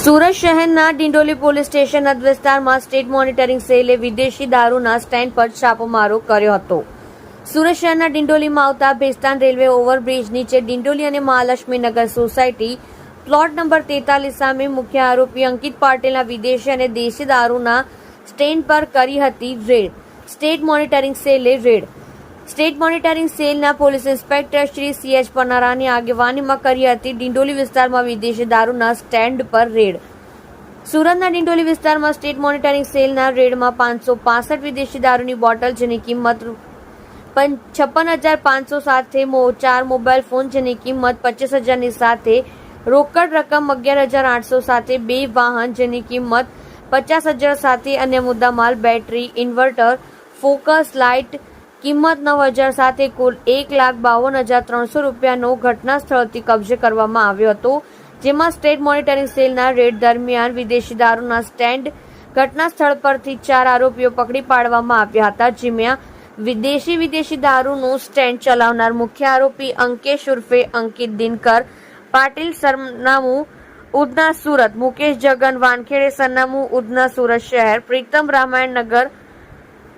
સુરત શહેરના Dindoli police station હદ વિસ્તારમાં સ્ટેટ મોનિટરિંગ સેલે વિદેશી દારૂના સ્ટેન્ડ પર છાપોમારો કર્યો હતો. સુરત શહેરના ડિંડોલીમાં આવતા ભેસ્તાન રેલવે ઓવરબ્રિજ નીચે ડિંડોલી અને મહાલક્ષ્મીનગર સોસાયટી પ્લોટ નંબર 43 સામે મુખ્ય આરોપી અંકિત પાટીલના વિદેશી અને દેશી દારૂના સ્ટેન્ડ પર કરી હતી રેડ. સ્ટેટ મોનિટરિંગ સેલે રેડ. સ્ટેટ મોનિટરિંગ સેલના પોલીસ ઇન્સ્પેક્ટર શ્રી CH પનારાની આગેવાનીમાં કરી હતી ડિંડોલી વિસ્તારમાં વિદેશી દારૂના સ્ટેન્ડ પર રેડ. સુરતના ડિંડોલી વિસ્તારમાં સ્ટેટ મોનિટરિંગ સેલના રેડમાં 565 વિદેશી દારૂની બોટલ જેની કિંમત 56,500 સાથે 4 મોબાઈલ ફોન જેની કિંમત 25,000ની સાથે રોકડ રકમ 11,800 સાથે 2 વાહન જેની કિંમત 50,000 સાથે અન્ય મુદ્દામાલ બેટરી, ઇન્વર્ટર, ફોકસ લાઇટ કિંમત 9,000 સાથે કુલ 1,52,300 રૂપિયાનો ઘટના સ્થળથી કબજે કરવામાં આવ્યો હતો. જેમાં સ્ટેટ મોનિટરિંગ સેલના રેડ દરમિયાન વિદેશી દારૂના સ્ટેન્ડ ઘટના સ્થળ પરથી 4 આરોપીઓ પકડી પાડવામાં આવ્યા હતા. જેમાં વિદેશી દારૂનું સ્ટેન્ડ ચલાવનાર મુખ્ય આરોપી અંકેશ ઉર્ફે અંકિત દિનકર પાટીલ સરનામું ઉધના સુરત, મુકેશ જગન વાનખેડે સરનામું ઉધના સુરત શહેર, પ્રીતમ રામાયણ નગર,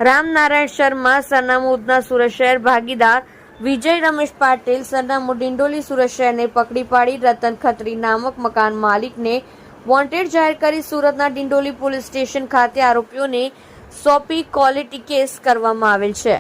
રામનારાયણ શર્મા સરનામું ઉધના સુરત શહેર ભાગીદાર વિજય રમેશ પાટીલ સરનામું ડિંડોલી સુરત શહેરને પકડી પાડી રતન ખત્રી નામક મકાન માલિકને વોન્ટેડ જાહેર કરી સુરતના ડિંડોલી પોલીસ સ્ટેશન ખાતે આરોપીઓને સોંપી ક્વોલિટી કેસ કરવામાં આવેલ છે.